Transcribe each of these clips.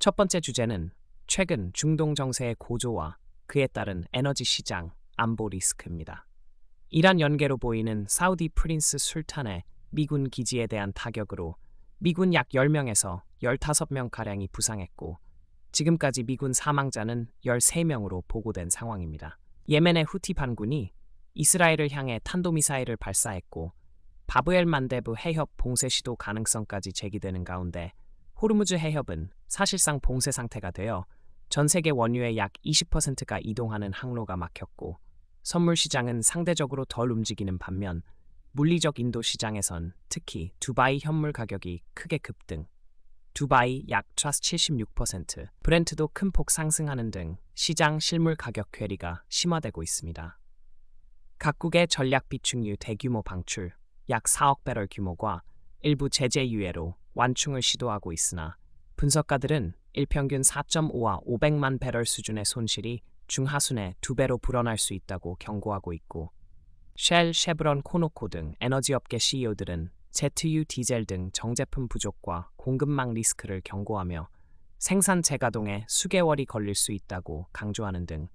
첫 번째 주제는 최근 중동 정세의 고조와 그에 따른 에너지 시장 안보 리스크입니다. 이란 연계로 보이는 사우디 프린스 술탄의 미군 기지에 대한 타격으로 미군 약 10명에서 15명가량이 부상했고 지금까지 미군 사망자는 13명으로 보고된 상황입니다. 예멘의 후티 반군이 이스라엘을 향해 탄도미사일을 발사했고 바브엘 만데브 해협 봉쇄 시도 가능성까지 제기되는 가운데 호르무즈 해협은 사실상 봉쇄 상태가 되어 전 세계 원유의 약 20%가 이동하는 항로가 막혔고 선물 시장은 상대적으로 덜 움직이는 반면 물리적 인도 시장에선 특히 두바이 현물 가격이 크게 급등, 두바이 약 플러스 76%, 브렌트도 큰 폭 상승하는 등 시장 실물 가격 괴리가 심화되고 있습니다. 각국의 전략 비축유 대규모 방출, 약 4억 배럴 규모과 일부 제재 유예로 완충을 시도하고 있으나 분석가들은 일평균 4.5와 500만 배럴 수준의 손실이 중하순의 2배로 불어날 수 있다고 경고하고 있고 쉘, 쉐브론, 코노코 등 에너지업계 CEO들은 제트유, 디젤 등 정제품 부족과 공급망 리스크를 경고하며 생산 재가동에 수개월이 걸릴 수 있다고 강조하는 등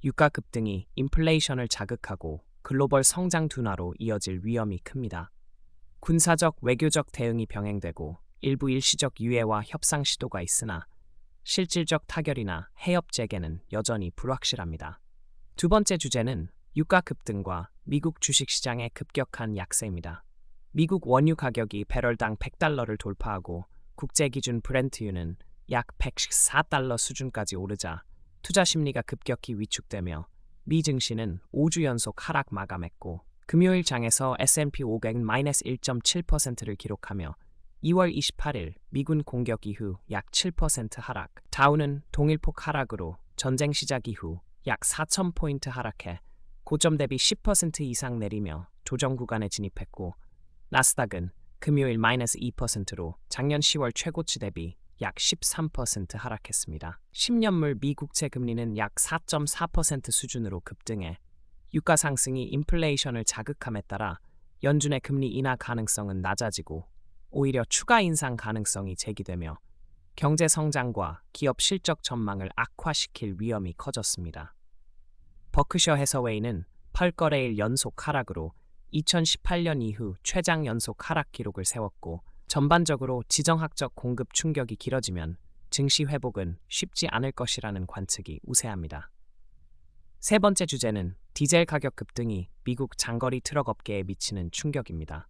유가 급등이 인플레이션을 자극하고 글로벌 성장 둔화로 이어질 위험이 큽니다. 군사적, 외교적 대응이 병행되고 일부 일시적 유예와 협상 시도가 있으나 실질적 타결이나 해협 재개는 여전히 불확실합니다. 두 번째 주제는 유가 급등과 미국 주식시장의 급격한 약세입니다. 미국 원유 가격이 배럴당 100달러를 돌파하고 국제기준 브렌트유는 약 114달러 수준까지 오르자 투자 심리가 급격히 위축되며 미 증시는 5주 연속 하락 마감했고 금요일 장에서 S&P 500은 마이너스 1.7%를 기록하며 2월 28일 미군 공격 이후 약 7% 하락, 다우는 동일폭 하락으로 전쟁 시작 이후 약 4,000포인트 하락해 고점 대비 10% 이상 내리며 조정 구간에 진입했고 나스닥은 금요일 마이너스 2%로 작년 10월 최고치 대비 약 13% 하락했습니다. 10년물 미국채 금리는 약 4.4% 수준으로 급등해 유가 상승이 인플레이션을 자극함에 따라 연준의 금리 인하 가능성은 낮아지고 오히려 추가 인상 가능성이 제기되며 경제 성장과 기업 실적 전망을 악화시킬 위험이 커졌습니다. 버크셔 해서웨이는 8거래일 연속 하락으로 2018년 이후 최장 연속 하락 기록을 세웠고 전반적으로 지정학적 공급 충격이 길어지면 증시 회복은 쉽지 않을 것이라는 관측이 우세합니다. 세 번째 주제는 디젤 가격 급등이 미국 장거리 트럭 업계에 미치는 충격입니다.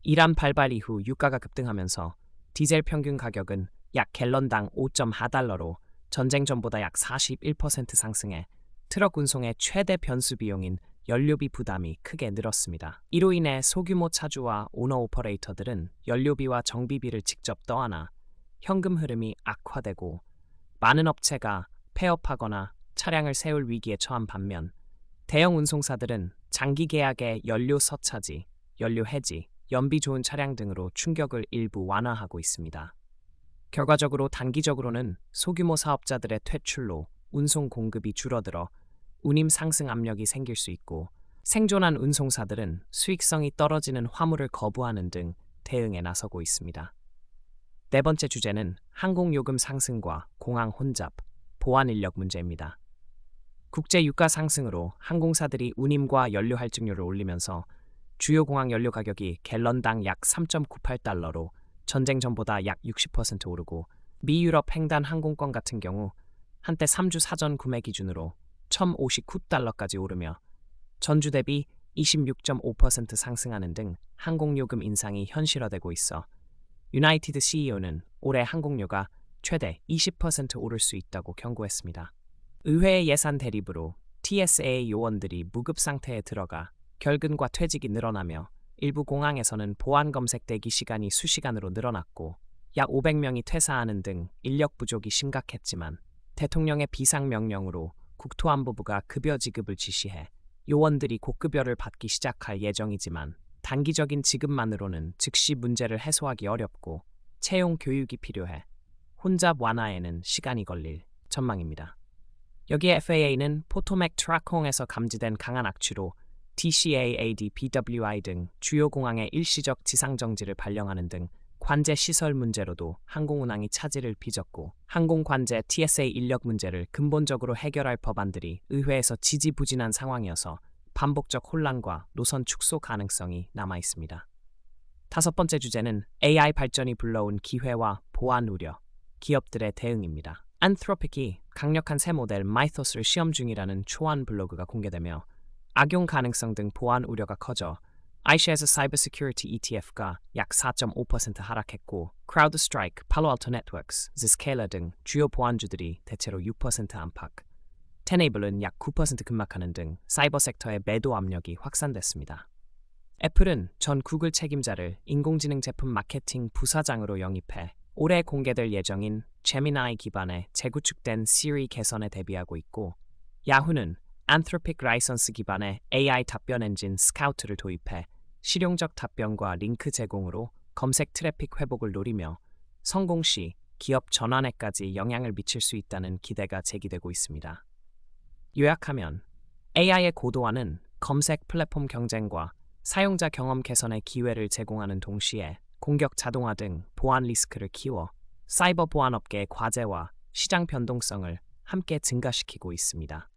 이란 발발 이후 유가가 급등하면서 디젤 평균 가격은 약 갤런당 5.4달러로 전쟁 전보다 약 41% 상승해 트럭 운송의 최대 변수 비용인 연료비 부담이 크게 늘었습니다. 이로 인해 소규모 차주와 오너 오퍼레이터들은 연료비와 정비비를 직접 떠안아 현금 흐름이 악화되고 많은 업체가 폐업하거나 차량을 세울 위기에 처한 반면 대형 운송사들은 장기 계약의 연료 서차지, 연료 해지, 연비 좋은 차량 등으로 충격을 일부 완화하고 있습니다. 결과적으로 단기적으로는 소규모 사업자들의 퇴출로 운송 공급이 줄어들어 운임 상승 압력이 생길 수 있고 생존한 운송사들은 수익성이 떨어지는 화물을 거부하는 등 대응에 나서고 있습니다. 네 번째 주제는 항공요금 상승과 공항 혼잡, 보안 인력 문제입니다. 국제 유가 상승으로 항공사들이 운임과 연료 할증료를 올리면서 주요 공항 연료 가격이 갤런당 약 3.98달러로 전쟁 전보다 약 60% 오르고 미 유럽 횡단 항공권 같은 경우 한때 3주 사전 구매 기준으로 1,059달러까지 오르며 전주 대비 26.5% 상승하는 등 항공요금 인상이 현실화되고 있어 유나이티드 CEO는 올해 항공료가 최대 20% 오를 수 있다고 경고했습니다. 의회의 예산 대립으로 TSA 요원들이 무급 상태에 들어가 결근과 퇴직이 늘어나며 일부 공항에서는 보안 검색 대기 시간이 수시간으로 늘어났고 약 500명이 퇴사하는 등 인력 부족이 심각했지만 대통령의 비상명령으로 국토안보부가 급여 지급을 지시해 요원들이 고급여를 받기 시작할 예정이지만 단기적인 지급만으로는 즉시 문제를 해소하기 어렵고 채용 교육이 필요해 혼잡 완화에는 시간이 걸릴 전망입니다. 여기에 FAA는 포토맥 트라콩에서 감지된 강한 악취로 TCAAD, BWI 등 주요 공항의 일시적 지상정지를 발령하는 등 관제 시설 문제로도 항공운항이 차질을 빚었고 항공관제 TSA 인력 문제를 근본적으로 해결할 법안들이 의회에서 지지부진한 상황이어서 반복적 혼란과 노선 축소 가능성이 남아 있습니다. 다섯 번째 주제는 AI 발전이 불러온 기회와 보안 우려, 기업들의 대응입니다. 안트로픽이 강력한 새 모델 마이토스를 시험 중이라는 초안 블로그가 공개되며 악용 가능성 등 보안 우려가 커져 iShares Cyber Security ETF가 약 4.5% 하락했고 CrowdStrike, Palo Alto Networks, Zscaler 등 주요 보안주들이 대체로 6% 안팎, 테네이블은 약 9% 급락하는 등 사이버 섹터의 매도 압력이 확산됐습니다. 애플은 전 구글 책임자를 인공지능 제품 마케팅 부사장으로 영입해 올해 공개될 예정인 제미나이 기반의 재구축된 시리 개선에 대비하고 있고 야후는 안트로픽 라이선스 기반의 AI 답변 엔진 스카우트를 도입해 실용적 답변과 링크 제공으로 검색 트래픽 회복을 노리며 성공 시 기업 전환에까지 영향을 미칠 수 있다는 기대가 제기되고 있습니다. 요약하면 AI의 고도화는 검색 플랫폼 경쟁과 사용자 경험 개선의 기회를 제공하는 동시에 공격 자동화 등 보안 리스크를 키워 사이버 보안 업계의 과제와 시장 변동성을 함께 증가시키고 있습니다.